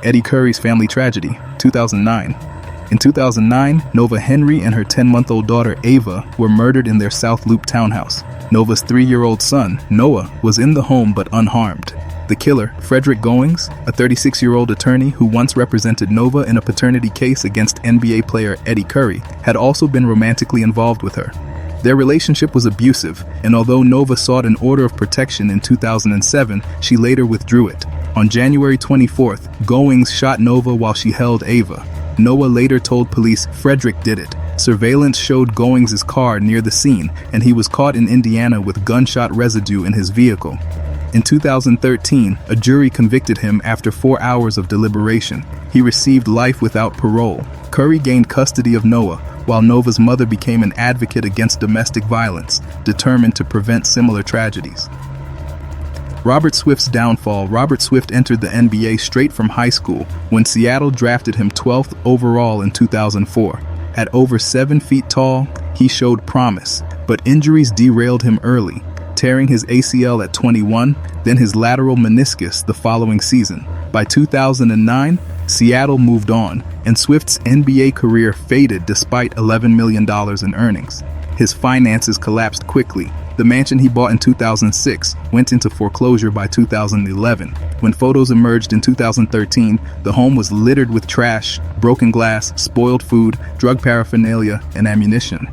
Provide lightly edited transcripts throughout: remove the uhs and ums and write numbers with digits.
Eddie Curry's family tragedy, 2009. In 2009, Nova Henry and her 10-month-old daughter Ava were murdered in their South Loop townhouse. Nova's 3-year-old son, Noah, was in the home but unharmed. The killer, Frederick Goings, a 36-year-old attorney who once represented Nova in a paternity case against NBA player Eddie Curry, had also been romantically involved with her. Their relationship was abusive, and although Nova sought an order of protection in 2007, she later withdrew it. On January 24th, Goings shot Nova while she held Ava. Noah later told police Frederick did it. Surveillance showed Goings' car near the scene, and he was caught in Indiana with gunshot residue in his vehicle. In 2013, a jury convicted him after 4 hours of deliberation. He received life without parole. Curry gained custody of Noah, while Nova's mother became an advocate against domestic violence, determined to prevent similar tragedies. Robert Swift's downfall. Robert Swift entered the NBA straight from high school when Seattle drafted him 12th overall in 2004. At over 7 feet tall, he showed promise, but injuries derailed him early, tearing his ACL at 21, then his lateral meniscus the following season. By 2009, Seattle moved on, and Swift's NBA career faded despite $11 million in earnings. His finances collapsed quickly. The mansion he bought in 2006 went into foreclosure by 2011. When photos emerged in 2013, the home was littered with trash, broken glass, spoiled food, drug paraphernalia, and ammunition.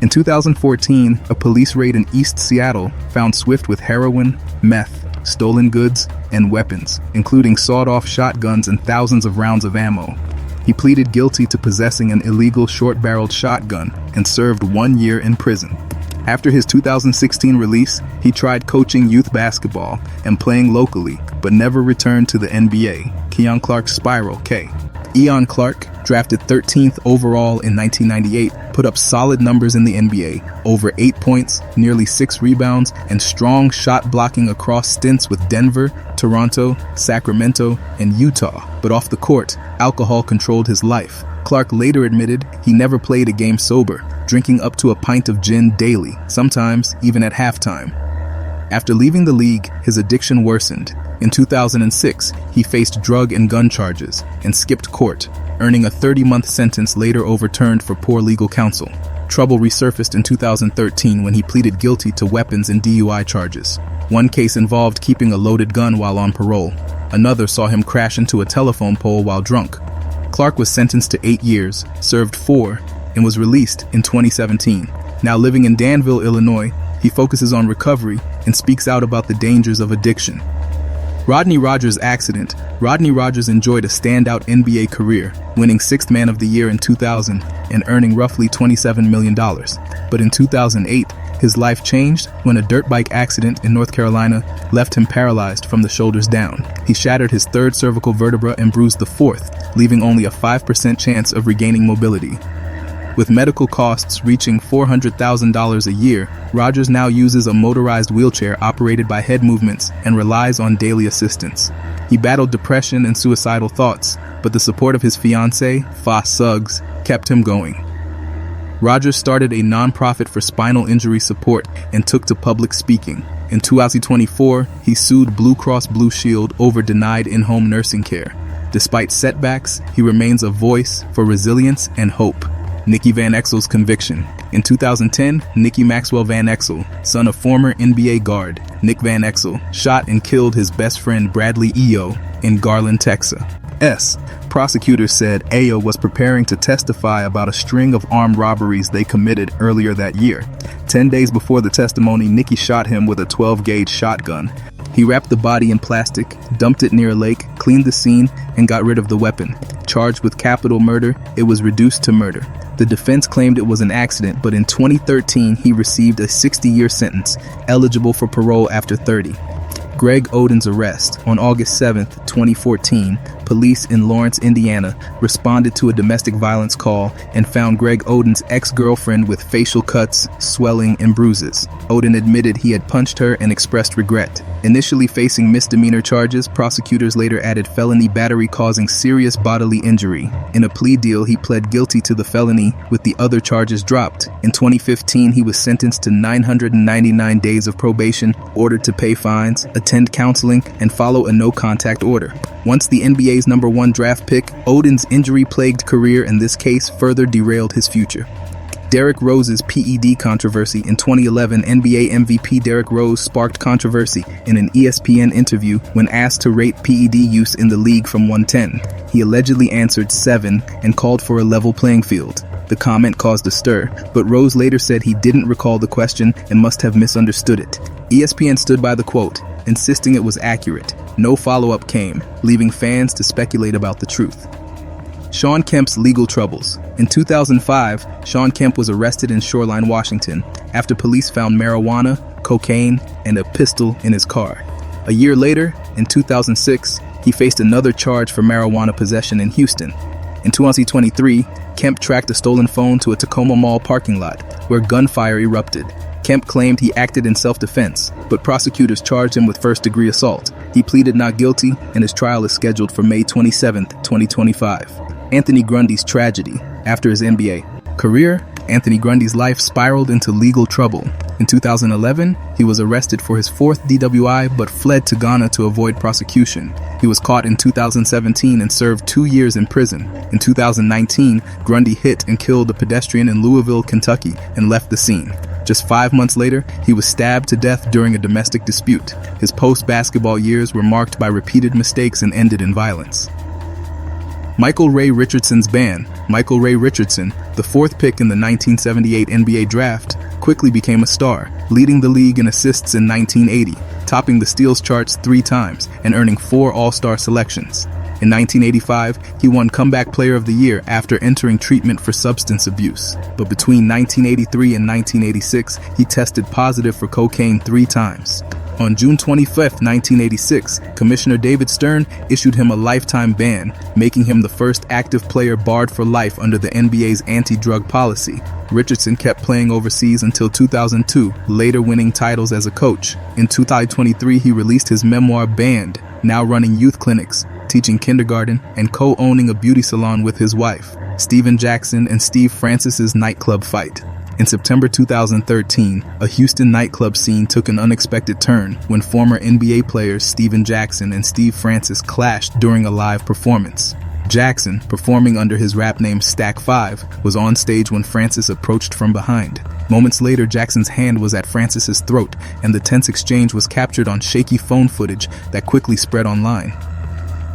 In 2014, a police raid in East Seattle found Swift with heroin, meth, stolen goods, and weapons, including sawed-off shotguns and thousands of rounds of ammo. He pleaded guilty to possessing an illegal short-barreled shotgun and served 1 year in prison. After his 2016 release, he tried coaching youth basketball and playing locally, but never returned to the NBA. Keon Clark's Spiral, K. Eon Clark, drafted 13th overall in 1998, put up solid numbers in the NBA, over 8 points, nearly 6 rebounds, and strong shot blocking across stints with Denver, Toronto, Sacramento, and Utah. But off the court, alcohol controlled his life. Clark later admitted he never played a game sober, drinking up to a pint of gin daily, sometimes even at halftime. After leaving the league, his addiction worsened. In 2006, he faced drug and gun charges and skipped court, earning a 30-month sentence later overturned for poor legal counsel. Trouble resurfaced in 2013 when he pleaded guilty to weapons and DUI charges. One case involved keeping a loaded gun while on parole. Another saw him crash into a telephone pole while drunk. Clark was sentenced to 8 years, served 4, and was released in 2017. Now living in Danville, Illinois, he focuses on recovery and speaks out about the dangers of addiction. Rodney Rogers' accident. Rodney Rogers enjoyed a standout NBA career, winning 6th Man of the Year in 2000 and earning roughly $27 million. But in 2008, his life changed when a dirt bike accident in North Carolina left him paralyzed from the shoulders down. He shattered his 3rd cervical vertebra and bruised the 4th, leaving only a 5% chance of regaining mobility. With medical costs reaching $400,000 a year, Rogers now uses a motorized wheelchair operated by head movements and relies on daily assistance. He battled depression and suicidal thoughts, but the support of his fiancée, Fa Suggs, kept him going. Rogers started a nonprofit for spinal injury support and took to public speaking. In 2024, he sued Blue Cross Blue Shield over denied in-home nursing care. Despite setbacks, he remains a voice for resilience and hope. Nicky Van Exel's conviction. In 2010, Nicky Maxwell Van Exel, son of former NBA guard Nick Van Exel, shot and killed his best friend Bradley Ayo in Garland, Texas. Prosecutors said Ayo was preparing to testify about a string of armed robberies they committed earlier that year. 10 days before the testimony, Nicky shot him with a 12-gauge shotgun. He wrapped the body in plastic, dumped it near a lake, cleaned the scene, and got rid of the weapon. Charged with capital murder, it was reduced to murder. The defense claimed it was an accident, but in 2013 he received a 60-year sentence, eligible for parole after 30. Greg Oden's arrest. On August 7, 2014, police in Lawrence, Indiana, responded to a domestic violence call and found Greg Oden's ex-girlfriend with facial cuts, swelling, and bruises. Oden admitted he had punched her and expressed regret. Initially facing misdemeanor charges, prosecutors later added felony battery causing serious bodily injury. In a plea deal, he pled guilty to the felony, with the other charges dropped. In 2015, he was sentenced to 999 days of probation, ordered to pay fines, a attend counseling, and follow a no-contact order. Once the NBA's #1 draft pick, Oden's injury-plagued career in this case further derailed his future. Derrick Rose's PED controversy. In 2011, NBA MVP Derrick Rose sparked controversy in an ESPN interview when asked to rate PED use in the league from 1 to 10. He allegedly answered 7 and called for a level playing field. The comment caused a stir, but Rose later said he didn't recall the question and must have misunderstood it. ESPN stood by the quote, insisting it was accurate. No follow-up came, leaving fans to speculate about the truth. Shawn Kemp's legal troubles. In 2005, Shawn Kemp was arrested in Shoreline, Washington, after police found marijuana, cocaine, and a pistol in his car. A year later, in 2006, he faced another charge for marijuana possession in Houston. In 2023, Kemp tracked a stolen phone to a Tacoma Mall parking lot, where gunfire erupted. Kemp claimed he acted in self-defense, but prosecutors charged him with first-degree assault. He pleaded not guilty, and his trial is scheduled for May 27, 2025. Anthony Grundy's tragedy. After his NBA career, Anthony Grundy's life spiraled into legal trouble. In 2011, he was arrested for his 4th DWI but fled to Ghana to avoid prosecution. He was caught in 2017 and served 2 years in prison. In 2019, Grundy hit and killed a pedestrian in Louisville, Kentucky, and left the scene. Just 5 months later, he was stabbed to death during a domestic dispute. His post-basketball years were marked by repeated mistakes and ended in violence. Michael Ray Richardson's ban. Michael Ray Richardson, the 4th pick in the 1978 NBA draft, quickly became a star, leading the league in assists in 1980, topping the steals charts 3 times, and earning 4 All-Star selections. In 1985, he won Comeback Player of the Year after entering treatment for substance abuse. But between 1983 and 1986, he tested positive for cocaine 3 times. On June 25, 1986, Commissioner David Stern issued him a lifetime ban, making him the first active player barred for life under the NBA's anti-drug policy. Richardson kept playing overseas until 2002, later winning titles as a coach. In 2023, he released his memoir Banned, now running youth clinics, teaching kindergarten, and co-owning a beauty salon with his wife. Steven Jackson and Steve Francis's nightclub fight. In September 2013, a Houston nightclub scene took an unexpected turn when former NBA players Steven Jackson and Steve Francis clashed during a live performance. Jackson, performing under his rap name Stack 5, was on stage when Francis approached from behind. Moments later, Jackson's hand was at Francis's throat, and the tense exchange was captured on shaky phone footage that quickly spread online.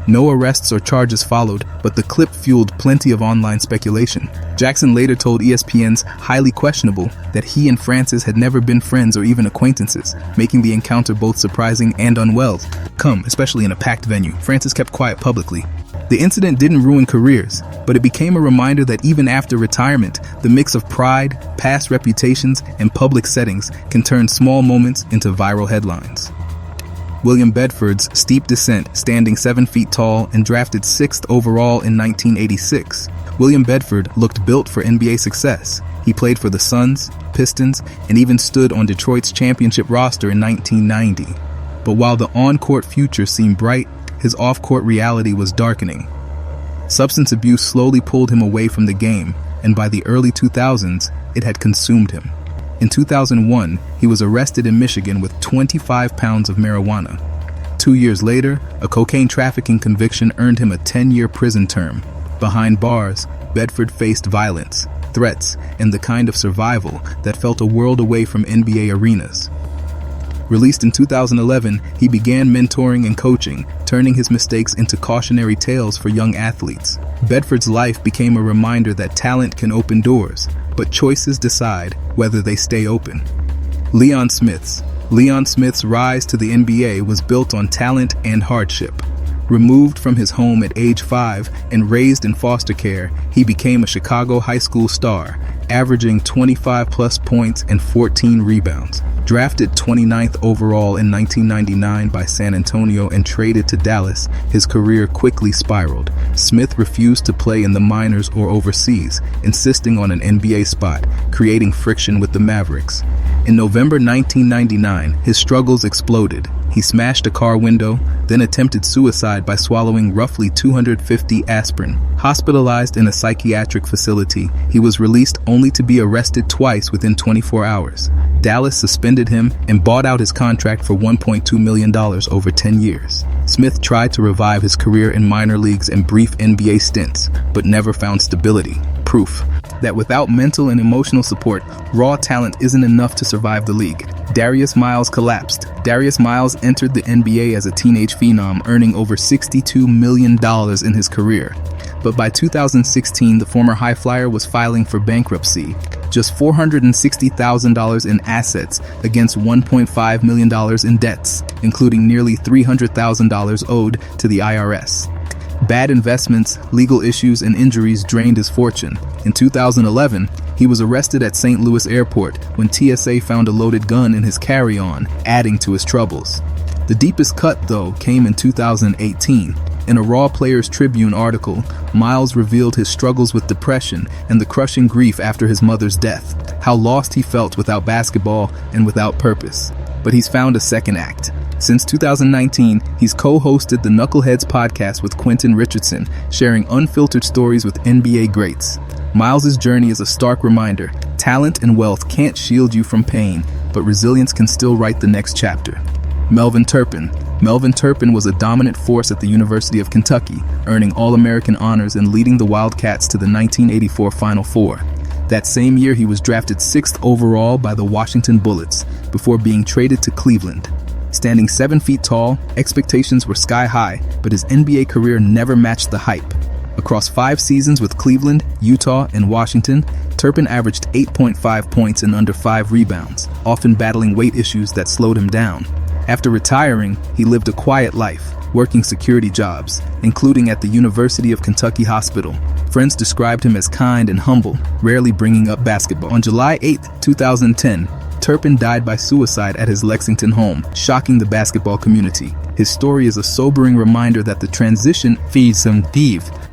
No arrests or charges followed, but the clip fueled plenty of online speculation. Jackson later told ESPN's Highly Questionable that he and Francis had never been friends or even acquaintances, making the encounter both surprising and unwelcome, especially in a packed venue. Francis kept quiet publicly. The incident didn't ruin careers, but it became a reminder that even after retirement, the mix of pride, past reputations, and public settings can turn small moments into viral headlines. William Bedford's steep descent, standing 7 feet tall and drafted 6th overall in 1986. William Bedford looked built for NBA success. He played for the Suns, Pistons, and even stood on Detroit's championship roster in 1990. But while the on-court future seemed bright, his off-court reality was darkening. Substance abuse slowly pulled him away from the game, and by the early 2000s, it had consumed him. In 2001, he was arrested in Michigan with 25 pounds of marijuana. 2 years later, a cocaine trafficking conviction earned him a 10-year prison term. Behind bars, Bedford faced violence, threats, and the kind of survival that felt a world away from NBA arenas. Released in 2011, he began mentoring and coaching, turning his mistakes into cautionary tales for young athletes. Bedford's life became a reminder that talent can open doors, but choices decide whether they stay open. Leon Smith's rise to the NBA was built on talent and hardship. Removed from his home at age 5 and raised in foster care, he became a Chicago high school star, averaging 25-plus points and 14 rebounds. Drafted 29th overall in 1999 by San Antonio and traded to Dallas, his career quickly spiraled. Smith refused to play in the minors or overseas, insisting on an NBA spot, creating friction with the Mavericks. In November 1999, his struggles exploded. He smashed a car window, then attempted suicide by swallowing roughly 250 aspirin. Hospitalized in a psychiatric facility, he was released only to be arrested twice within 24 hours. Dallas suspended him and bought out his contract for $1.2 million over 10 years. Smith tried to revive his career in minor leagues and brief NBA stints, but never found stability. Proof that without mental and emotional support, raw talent isn't enough to survive the league. Darius Miles collapsed. Darius Miles entered the NBA as a teenage phenom, earning over $62 million in his career. But by 2016, the former high flyer was filing for bankruptcy. Just $460,000 in assets against $1.5 million in debts, including nearly $300,000 owed to the IRS. Bad investments, legal issues, and injuries drained his fortune. In 2011, he was arrested at St. Louis Airport when TSA found a loaded gun in his carry-on, adding to his troubles. The deepest cut, though, came in 2018. In a Raw Players Tribune article, Miles revealed his struggles with depression and the crushing grief after his mother's death, how lost he felt without basketball and without purpose. But he's found a second act. Since 2019, he's co-hosted the Knuckleheads podcast with Quentin Richardson, sharing unfiltered stories with NBA greats. Miles' journey is a stark reminder: talent and wealth can't shield you from pain, but resilience can still write the next chapter. Melvin Turpin. Melvin Turpin was a dominant force at the University of Kentucky, earning All-American honors and leading the Wildcats to the 1984 Final Four. That same year, he was drafted 6th overall by the Washington Bullets, before being traded to Cleveland. Standing 7 feet tall, expectations were sky high, but his NBA career never matched the hype. Across 5 seasons with Cleveland, Utah, and Washington, Turpin averaged 8.5 points and under 5 rebounds, often battling weight issues that slowed him down. After retiring, he lived a quiet life, working security jobs, including at the University of Kentucky Hospital. Friends described him as kind and humble, rarely bringing up basketball. On July 8, 2010, Turpin died by suicide at his Lexington home, shocking the basketball community. His story is a sobering reminder that the transition feeds some thief